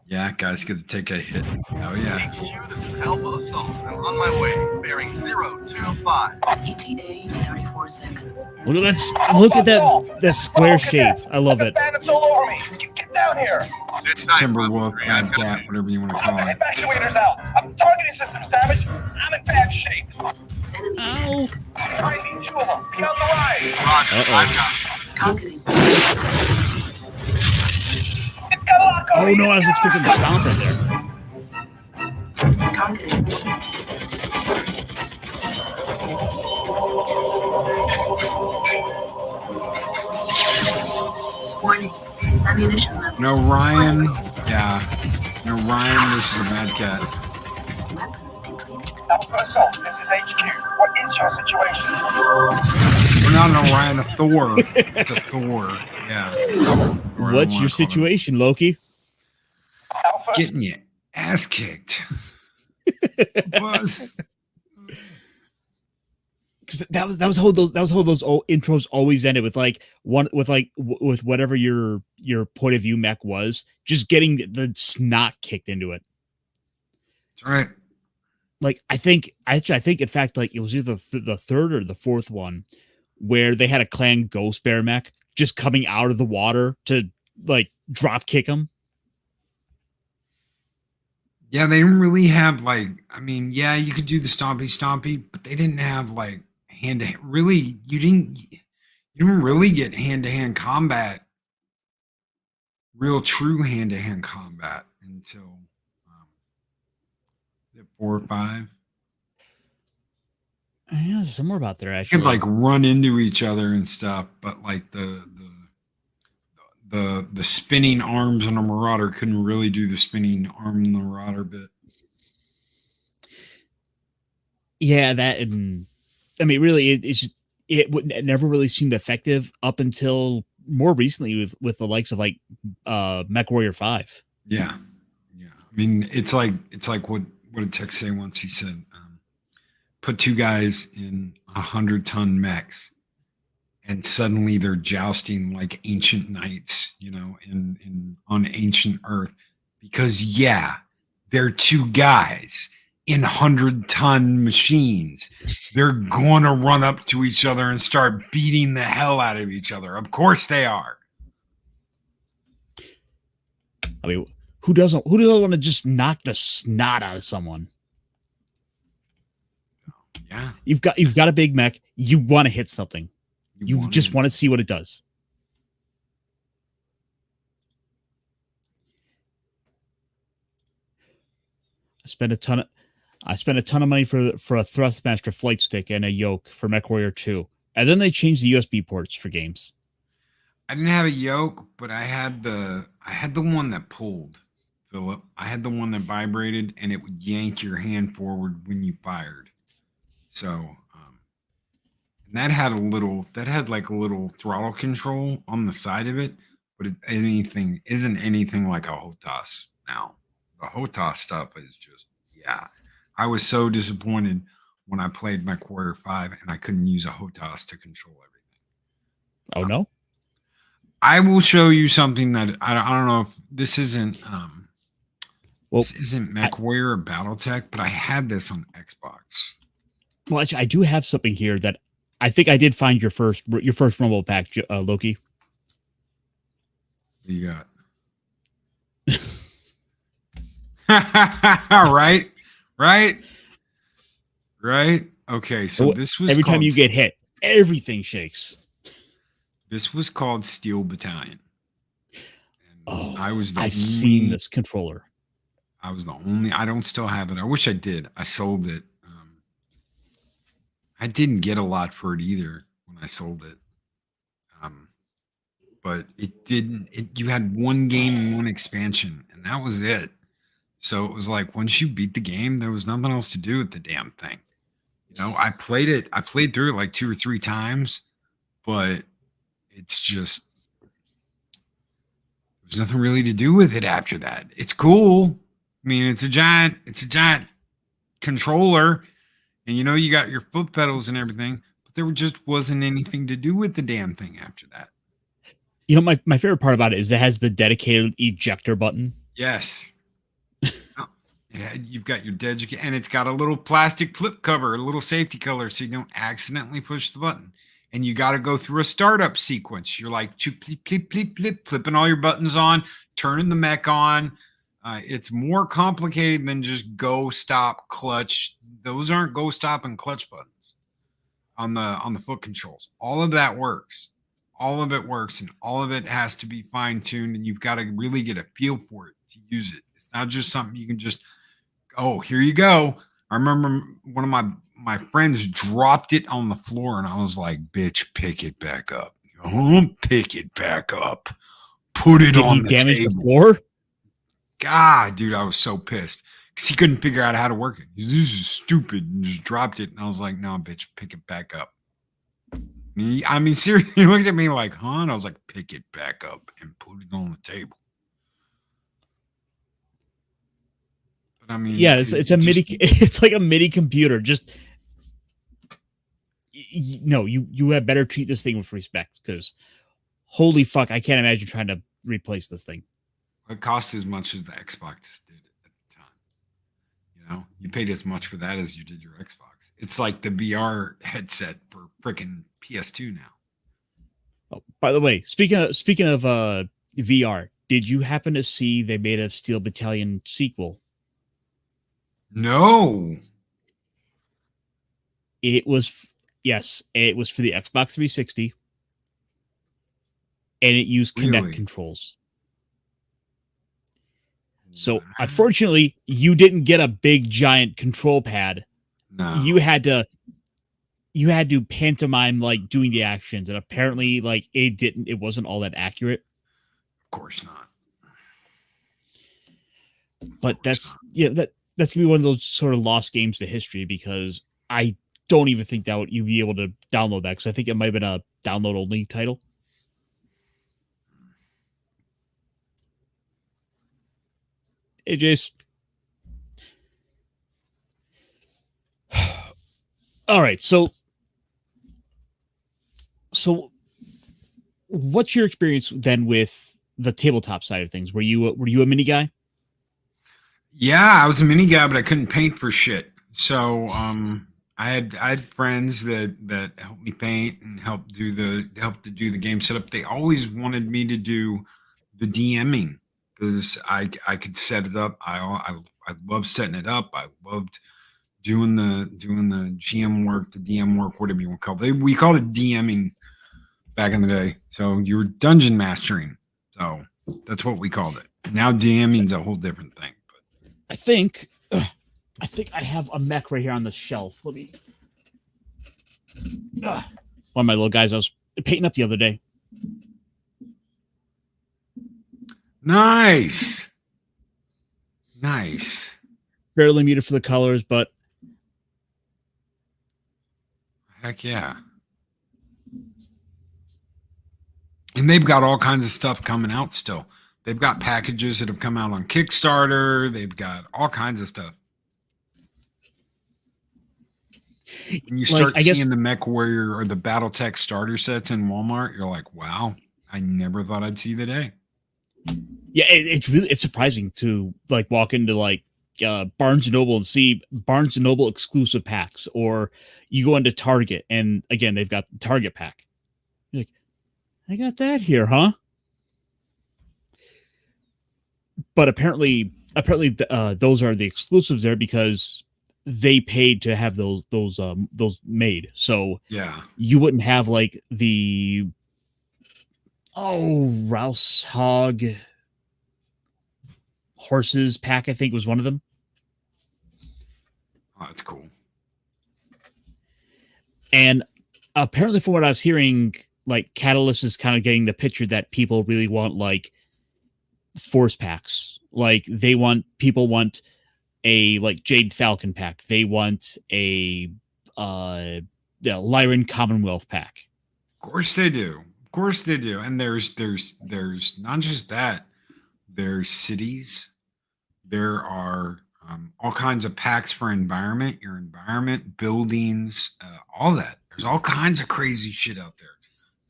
Yeah, guys get to take a hit. Oh yeah. This is Alpha Assault. I'm on my way, bearing 025. ETA 34 seconds. Look at that square shape. I love it. Bandits all over me. Get down here. Timberwolf, Mad Cat, whatever you want to call it. Evacuators out. Targeting systems damaged. I'm in bad shape. Ow. I need two of them. Be on the rise. Targeting. It's got a lock on Oh me. no, I was expecting to stomp in there. Targeting. Warning. Ammunition level. No Ryan. Yeah. No Ryan versus a Mad Cat. Alpha Assault. This is HQ. What is your situation? We're not an Orion, a Thor. It's a Thor. Yeah. Or What's your situation, Loki? Alpha. Getting your ass kicked. Buzz. Because that was how those old intros always ended with with whatever your point of view mech was, just getting the snot kicked into it. That's right. Like I think in fact like it was either the third or the fourth one where they had a clan Ghost Bear mech just coming out of the water to like drop kick them. Yeah, they didn't really have yeah, you could do the stompy, but they didn't have like hand to hand. Really, you didn't really get hand to hand combat, real true hand to hand combat until 4 or 5. Yeah, somewhere about there You actually. could like run into each other and stuff, but like the spinning arms on a Marauder couldn't really do the spinning arm in the Marauder bit. Yeah, that and I mean, really, it never really seemed effective up until more recently with the likes of like Mech Warrior 5. Yeah. I mean, it's like what did Tech say once? He said, "Put two guys in 100-ton mechs, and suddenly they're jousting like ancient knights, in on ancient Earth. Because yeah, they're two guys in 100-ton machines. They're gonna run up to each other and start beating the hell out of each other. Of course they are. I mean, who doesn't want to just knock the snot out of someone? Yeah. You've got a big mech. You want to hit something. You just want to see what it does. I spent a ton of money for a Thrustmaster flight stick and a yoke for MechWarrior 2. And then they changed the USB ports for games. I didn't have a yoke, but I had the one that pulled, Philip. I had the one that vibrated and it would yank your hand forward when you fired. So, and that had like a little throttle control on the side of it, but isn't anything like a HOTAS now. The HOTAS stuff is just, yeah. I was so disappointed when I played MechWarrior 5 and I couldn't use a HOTAS to control everything. Oh no. I will show you something that I don't know if this isn't this isn't MechWarrior or Battletech, but I had this on Xbox. Well, actually, I do have something here that I think I did find your first Rumble pack, Loki. What you got? Right. Okay, so this was every time you get hit, everything shakes. This was called Steel Battalion. And I've seen this controller. I was the only. I don't still have it. I wish I did. I sold it. I didn't get a lot for it either when I sold it. But it didn't. You had one game and one expansion, and that was it. So it was like once you beat the game, there was nothing else to do with the damn thing. I played it. I played through it like 2 or 3 times, but it's just there's nothing really to do with it after that. It's cool. I mean, it's a giant controller, and you got your foot pedals and everything, but there just wasn't anything to do with the damn thing after that. My favorite part about it is it has the dedicated ejector button. Yes. You've got your and it's got a little plastic flip cover, a little safety color, so you don't accidentally push the button. And you got to go through a startup sequence. You're like flipping all your buttons on, turning the mech on. It's more complicated than just go, stop, clutch. Those aren't go, stop, and clutch buttons on the foot controls. All of that works. All of it works, and all of it has to be fine-tuned, and you've got to really get a feel for it to use it. It's not just something you can just, oh, here you go. I remember one of my friends dropped it on the floor, and I was like, bitch, pick it back up. Pick it back up. Put it on the table. The floor? God, dude, I was so pissed because he couldn't figure out how to work it. This is stupid, and just dropped it. And I was like, no, bitch, pick it back up. I mean, seriously, he looked at me like, huh? And I was like, pick it back up and put it on the table. But I mean, yeah, it's a MIDI. It's like a MIDI computer. Just you had better treat this thing with respect, because holy fuck, I can't imagine trying to replace this thing. It cost as much as the Xbox did at the time. You paid as much for that as you did your Xbox. It's like the VR headset for freaking PS2 now. Oh, by the way, speaking of VR, did you happen to see they made a Steel Battalion sequel? No. It was for the Xbox 360, and it used Kinect controls. So unfortunately, you didn't get a big giant control pad. No. You had to pantomime like doing the actions, and apparently like it wasn't all that accurate. Of course not. But that's gonna be one of those sort of lost games to history, because I don't even think that you'd be able to download that, because I think it might have been a download only title. Hey, Jace. All right, so So, what's your experience then with the tabletop side of things? Were you a mini guy? Yeah, I was a mini guy, but I couldn't paint for shit. So I had friends that helped me paint and helped to do the game setup. They always wanted me to do the DMing because I could set it up. I loved setting it up. I loved doing the GM work, the DM work, whatever you want to call it. We called it DMing back in the day. So you were dungeon mastering. So that's what we called it. Now DMing is a whole different thing. I think I have a mech right here on the shelf. Let me. One of my little guys I was painting up the other day. Nice. Fairly muted for the colors, but Heck yeah. And they've got all kinds of stuff coming out still. They've got packages that have come out on Kickstarter. They've got all kinds of stuff. When you start seeing the Mech Warrior or the Battletech starter sets in Walmart, you're like, wow, I never thought I'd see the day. Yeah, it's surprising to like walk into like Barnes and Noble and see Barnes and Noble exclusive packs, or you go into Target and again they've got the Target pack. You're like, I got that here, huh? But apparently, those are the exclusives there because they paid to have those made. So yeah, you wouldn't have like the Rouse Hog horses pack. I think was one of them. Oh, that's cool. And apparently, from what I was hearing, like Catalyst is kind of getting the picture that people really want, like force packs. Like people want a like Jade Falcon pack. They want a Lyran Commonwealth pack. Of course they do. Of course they do. And there's not just that. There's cities. There are all kinds of packs for your environment, buildings, all that. There's all kinds of crazy shit out there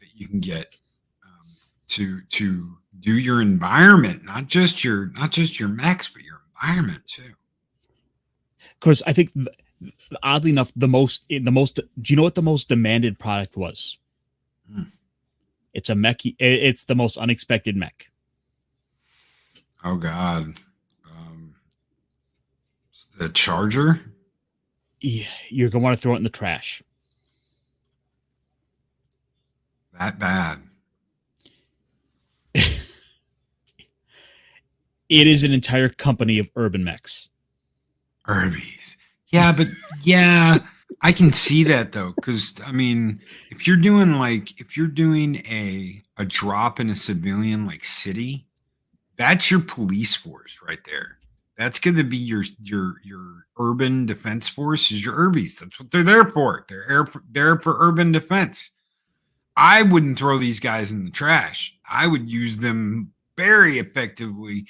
that you can get to do your environment, not just your mechs, but your environment too. Of course, I think oddly enough, the most. Do you know what the most demanded product was? It's a mech. It's the most unexpected mech. Oh God. The Charger? Yeah, you're going to want to throw it in the trash. That bad. It is an entire company of urban mechs. Urbies. Yeah, but yeah, I can see that though. Cause I mean, if you're doing a drop in a civilian like city, that's your police force right there. That's going to be your urban defense force is your Urbies. That's what they're there for. They're there for urban defense. I wouldn't throw these guys in the trash. I would use them very effectively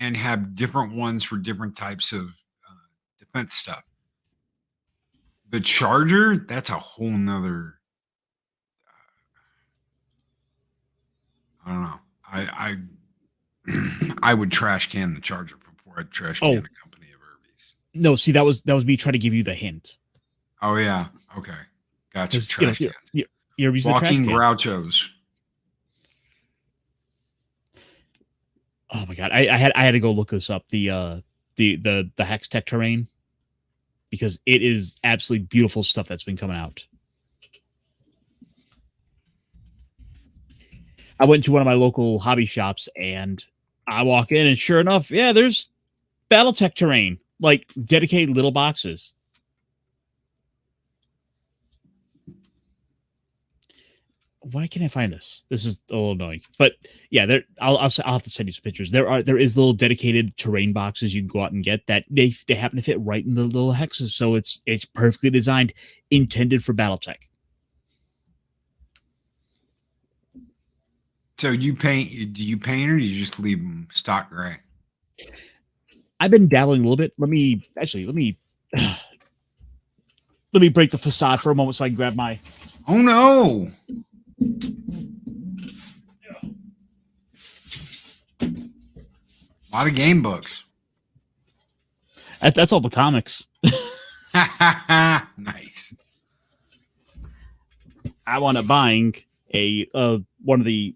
and have different ones for different types of defense stuff. The Charger, that's a whole nother. I don't know. I would trash can the Charger before I'd trash can a company of Urbies. No, see that was me trying to give you the hint. Oh yeah. Okay. Gotcha. Trash cans. Urbies Walking the trash Grouchos. Oh my God. I had to go look this up. The Hextech terrain, because it is absolutely beautiful stuff that's been coming out. I went to one of my local hobby shops and I walk in and sure enough, yeah, there's Battletech terrain, like dedicated little boxes. Why can't I find this? This is a little annoying, but yeah, I'll have to send you some pictures. There is little dedicated terrain boxes you can go out and get that they happen to fit right in the little hexes, so it's perfectly designed, intended for Battletech. So do you paint or do you just leave them stock gray? I've been dabbling a little bit. Let me break the facade for a moment so I can grab my. Oh no! A lot of game books. That's all the comics. Nice. I wound up buying a one of the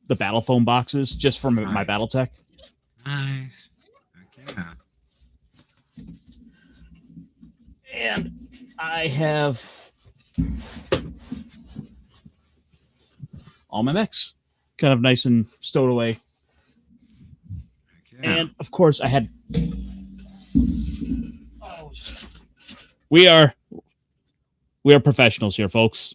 battle phone boxes just for my Nice. Battletech. Nice. Heck yeah. And I have all my mechs kind of nice and stowed away. Heck yeah. And of course I had we are professionals here, folks.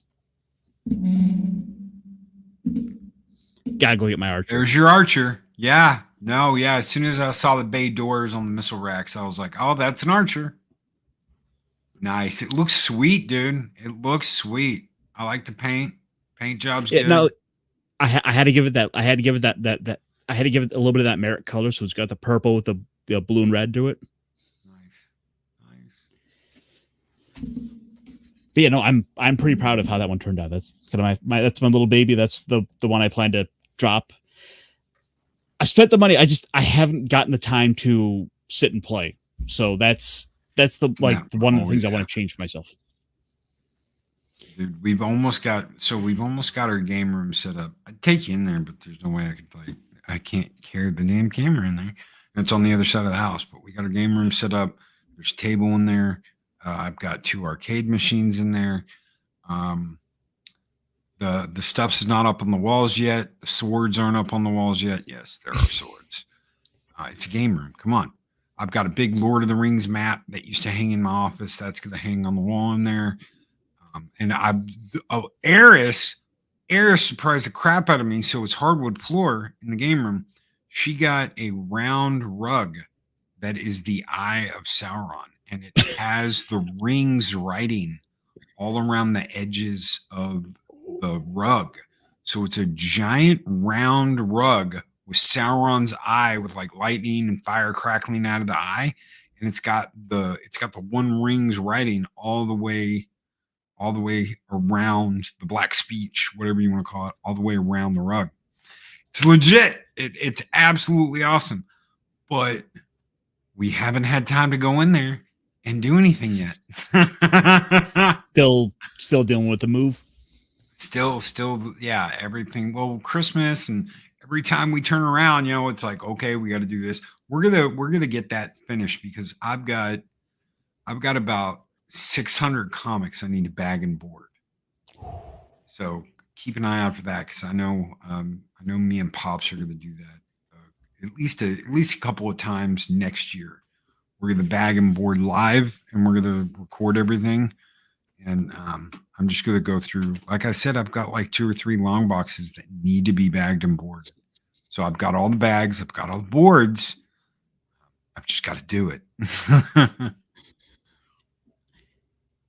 Gotta go get my archer. There's your archer. Yeah. No, yeah. As soon as I saw the bay doors on the missile racks, I was like, oh, that's an archer. Nice. It looks sweet, dude. It looks sweet. I like the paint. Paint job's good. No, I had to give it that. I had to give it that. I had to give it a little bit of that merit color, so it's got the purple with the blue and red to it. Nice. But yeah, no, I'm pretty proud of how that one turned out. That's kind of my that's my little baby. That's the one I plan to drop. I spent the money. I haven't gotten the time to sit and play. So that's the one of the things I want to change for myself. Dude, we've almost got our game room set up. I'd take you in there, but there's no way I can't carry the damn camera in there. And it's on the other side of the house, but we got our game room set up. There's a table in there. I've got 2 arcade machines in there. The stuff's not up on the walls yet. The swords aren't up on the walls yet. Yes, there are swords. It's a game room. Come on. I've got a big Lord of the Rings map that used to hang in my office. That's going to hang on the wall in there. And Eris surprised the crap out of me. So it's hardwood floor in the game room. She got a round rug that is the Eye of Sauron. And it has the rings writing all around the edges of the rug. So it's a giant round rug with Sauron's eye with like lightning and fire crackling out of the eye. And it's got the one rings writing all the way around the black speech, whatever you want to call it, all the way around the rug. It's legit. It's absolutely awesome. But we haven't had time to go in there and do anything yet. Still dealing with the move. Still, yeah, everything. Well, Christmas and every time we turn around, it's like, okay, we got to do this. We're gonna get that finished because I've got about 600 comics I need to bag and board. So keep an eye out for that because I know me and Pops are gonna do that at least a couple of times next year. We're going to bag and board live, and we're going to record everything. And I'm just going to go through. Like I said, I've got like 2 or 3 long boxes that need to be bagged and boarded. So I've got all the bags. I've got all the boards. I've just got to do it.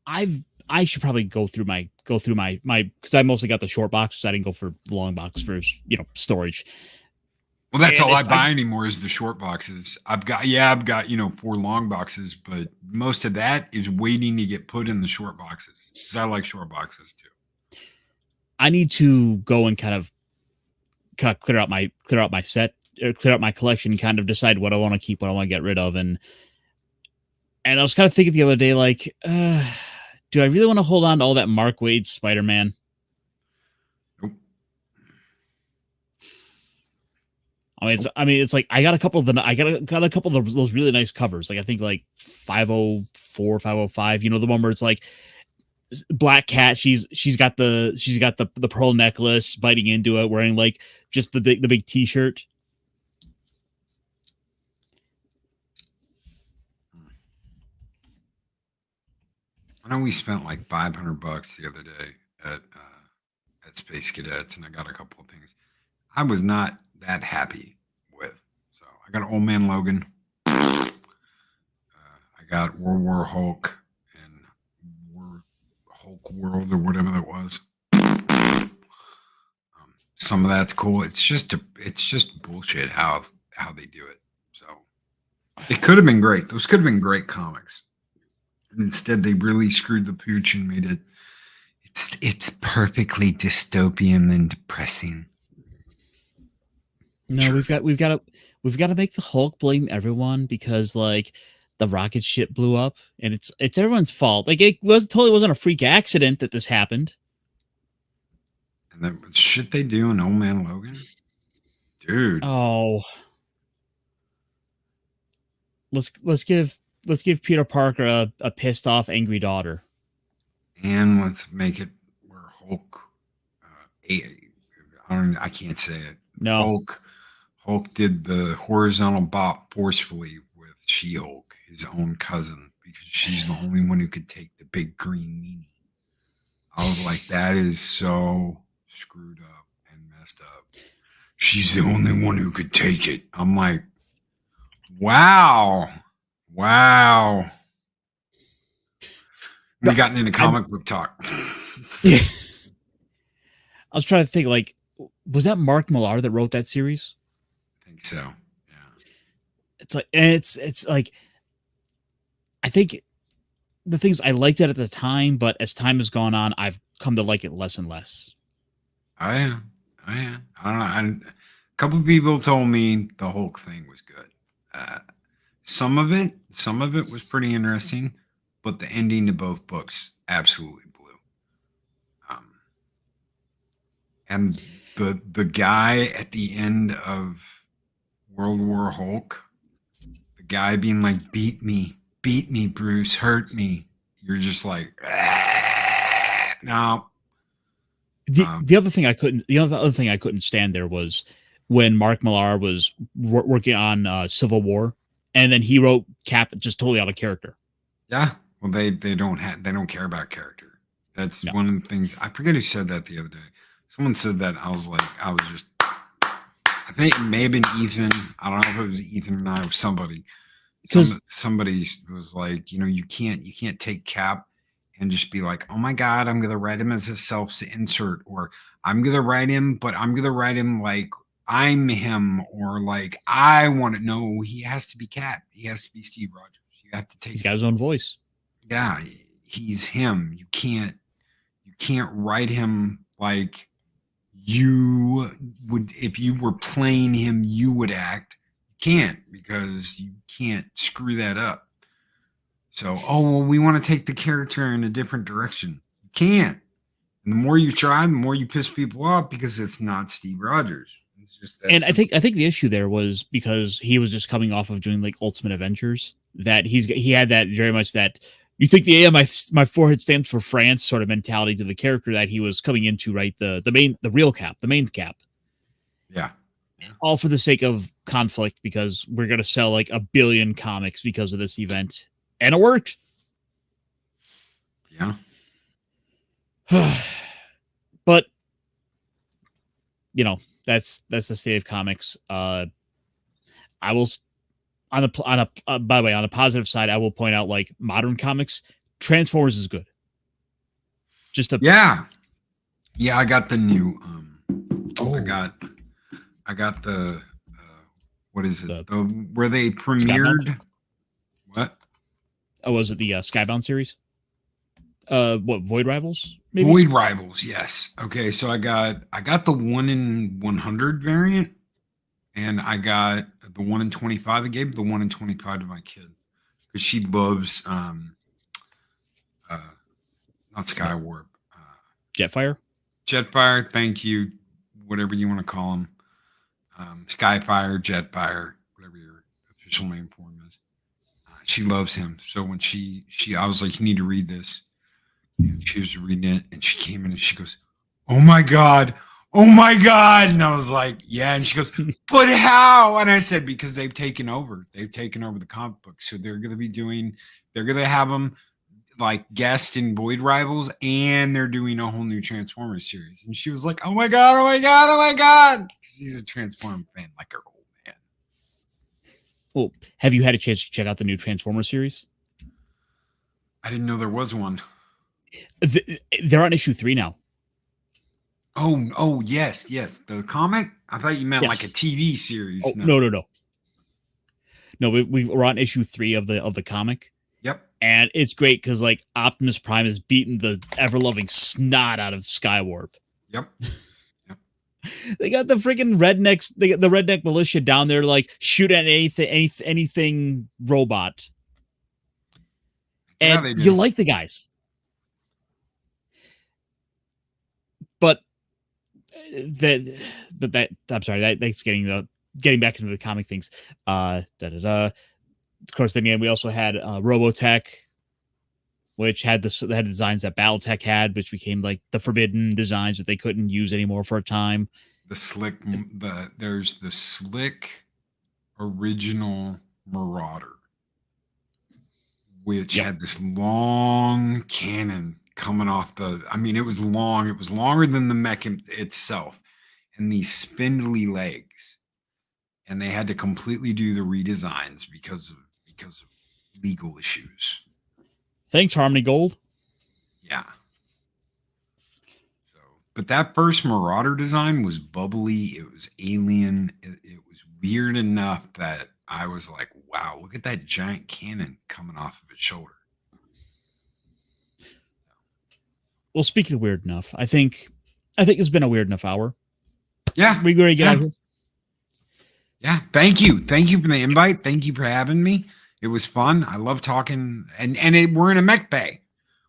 I should probably go through my because I mostly got the short boxes. I didn't go for the long box for storage. Well, that's all I buy anymore is the short boxes. I've got 4 long boxes, but most of that is waiting to get put in the short boxes because I like short boxes too. I need to go and kind of clear out my set, or clear out my collection, kind of decide what I want to keep, what I want to get rid of, and I was kind of thinking the other day, like, do I really want to hold on to all that Mark Waid Spider-Man? It's like I got a couple of those really nice covers. Like I think like 504, 505. The one where it's like Black Cat. She's got the pearl necklace, biting into it, wearing like just the big T-shirt. I know we spent like $500 the other day at Space Cadets, and I got a couple of things. I was not that happy with. So I got Old Man Logan. I got World War Hulk and Hulk World or whatever that was. Some of that's cool. It's just bullshit how they do it. So it could have been great. Those could have been great comics. And instead they really screwed the pooch and made it's perfectly dystopian and depressing. No, we've got we've got to make the Hulk blame everyone because like the rocket ship blew up and it's everyone's fault. Like it wasn't a freak accident that this happened. And then shit they do in Old Man Logan, dude. Oh, let's give Peter Parker a pissed off angry daughter. And let's make it where Hulk. I can't say it. No. Hulk did the horizontal bop forcefully with She-Hulk, his own cousin, because she's the only one who could take the big green meanie. I was like, that is so screwed up and messed up. She's the only one who could take it. I'm like, wow. We gotten into comic book talk. Yeah. I was trying to think, like, was that Mark Millar that wrote that series? I think so. Yeah. It's like, and it's like, I think the things I liked it at the time, but as time has gone on, I've come to like it less and less. Oh yeah. I don't know. A couple of people told me the Hulk thing was good. Some of it was pretty interesting, but the ending to both books absolutely blew. And the guy at the end of World War Hulk, the guy being like, beat me, Bruce, hurt me. You're just like, no. The other thing I couldn't stand there was when Mark Millar was working on Civil War, and then he wrote Cap just totally out of character. Yeah, well, they don't care about character. That's one of the things. I forget who said that the other day. Someone said that. I was just. I think it may have been Ethan. I don't know if it was Ethan or not, or somebody. Somebody was like, you can't take Cap and just be like, oh my God, I'm gonna write him as a self-insert, or I'm gonna write him like I'm him, or like I want to know. He has to be Cap. He has to be Steve Rogers. You have to take. He's got his own voice. Yeah, he's him. You can't write him like you would if you were playing him. You would act. You can't, because you can't screw that up. So, we want to take the character in a different direction. You can't. And the more you try, the more you piss people off, because it's not Steve Rogers. It's just that and simple. I think the issue there was because he was just coming off of doing like Ultimate Avengers, that he had that very much that you think my forehead stands for France sort of mentality to the character that he was coming into, right? The main Cap. Yeah. All for the sake of conflict, because we're going to sell like 1 billion comics because of this event. And it worked. Yeah. But, that's the state of comics. I will, by the way, on a positive side, I will point out, like, modern comics, Transformers is good. Yeah, I got the new, I got the, what is it? Where they premiered. Skybound? What? Oh, was it the Skybound series? Void Rivals? Maybe? Void Rivals, yes. Okay, so I got the 1 in 100 variant, and I got the 1 in 25. I gave the 1 in 25 to my kid because she loves not Skywarp, Jetfire. Thank you, whatever you want to call them, Skyfire, Jetfire, whatever your official name for him is. She loves him. So when I was like, you need to read this. And she was reading it, and she came in and she goes, oh my God. And I was like, yeah. And she goes, but how? And I said, because they've taken over the comic book. So they're going to have them like guest in Void Rivals, and they're doing a whole new Transformers series. And she was like, oh my God. She's a Transformer fan, like her old man. Well, have you had a chance to check out the new Transformers series? I didn't know there was one. They're on issue 3 now. Oh, yes. The comic? I thought you meant like a TV series. Oh, no. No, we're on issue 3 of the comic. Yep. And it's great because like Optimus Prime has beaten the ever-loving snot out of Skywarp. Yep. They got the freaking rednecks. They got the redneck militia down there, like shoot at anything robot. Yeah, And they do. you like the guys, but that I'm sorry. That's getting back into the comic things. Of course, then again, we also had Robotech, which had the designs that Battletech had, which became like the forbidden designs that they couldn't use anymore for a time. There's the slick original Marauder, which had this long cannon coming off it was long. It was longer than the mech itself, and these spindly legs. And they had to completely do the redesigns because of legal issues. Thanks, Harmony Gold. Yeah. So, but that first Marauder design was bubbly. It was alien. It was weird enough that I was like, wow, look at that giant cannon coming off of its shoulder. Well, speaking of weird enough, I think it's been a weird enough hour. Yeah. We ready to get out of here? Yeah. Thank you. Thank you for the invite. Thank you for having me. It was fun. I love talking. We're in a mech bay.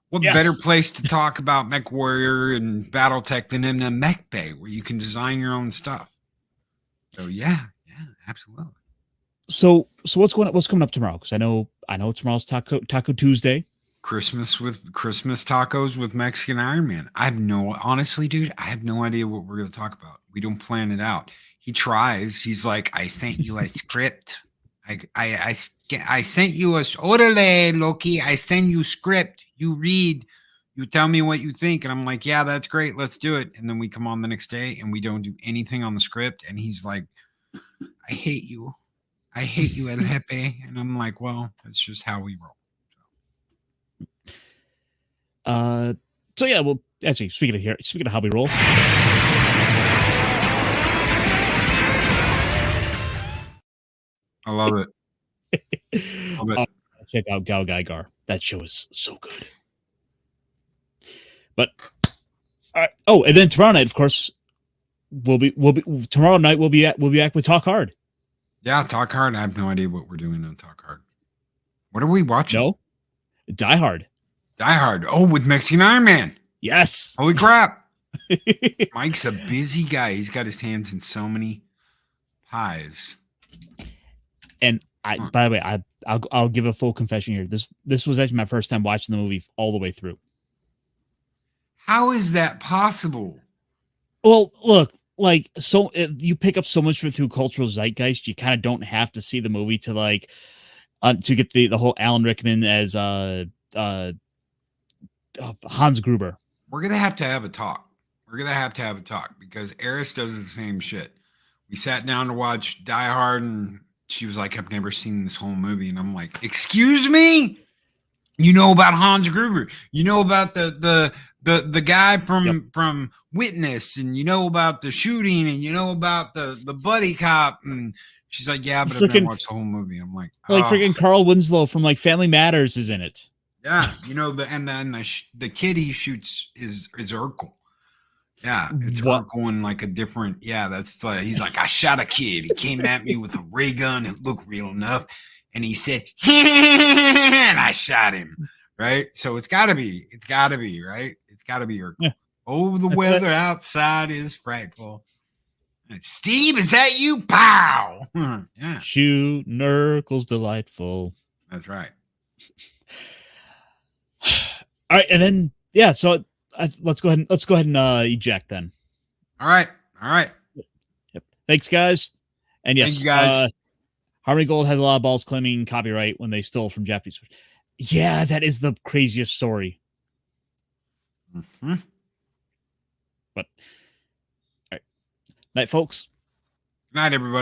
What better place to talk about Mech Warrior and Battletech than in a mech bay where you can design your own stuff? So yeah, absolutely. So what's coming up tomorrow? Because I know tomorrow's Taco Tuesday. Christmas tacos with Mexican Iron Man. Honestly, dude, I have no idea what we're going to talk about. We don't plan it out. He tries. He's like, I sent you a script. I sent you a orale, Loki. I send you script. You read. You tell me what you think. And I'm like, yeah, that's great. Let's do it. And then we come on the next day and we don't do anything on the script. And he's like, I hate you. I hate you, El Jefe. And I'm like, well, that's just how we roll. So yeah, well, actually, speaking of how we roll. I love it. Check out Gal Gaigar. That show is so good. But and then tomorrow night, of course, we'll be tomorrow night we'll be back with Talk Hard. Yeah, Talk Hard. I have no idea what we're doing on Talk Hard. What are we watching? No, Die Hard. Die Hard. Oh, with Mexican Iron Man. Yes. Holy crap. Mike's a busy guy. He's got his hands in so many pies. And by the way, I'll give a full confession here. This was actually my first time watching the movie all the way through. How is that possible? Well, look, like you pick up so much through cultural zeitgeist. You kind of don't have to see the movie to like to get the whole Alan Rickman as Hans Gruber. We're gonna have to have a talk. Because Eris does the same shit. We sat down to watch Die Hard, and she was like, "I've never seen this whole movie," and I'm like, "Excuse me? You know about Hans Gruber? You know about the guy from Witness, and you know about the shooting, and you know about the buddy cop?" And she's like, "Yeah, but I've never watched the whole movie." I'm like, freaking Carl Winslow from like Family Matters is in it. Yeah, you know the kid he shoots is Urkel. Yeah, it's Urkel in like a different. Yeah, that's he's like, I shot a kid. He came at me with a ray gun. It looked real enough, and he said, and I shot him. Right, so it's got to be right. It's got to be Urkel. Yeah. Oh, the weather outside is frightful. Steve, is that you? Pow! Yeah, shoot, Urkel's delightful. That's right. All right, and then so let's go ahead and eject then. All right. Yep. Thanks, guys. And yes, thank you guys. Harmony Gold has a lot of balls claiming copyright when they stole from Japanese. Yeah, that is the craziest story. Mm-hmm. But all right, night, folks. Good night, everybody.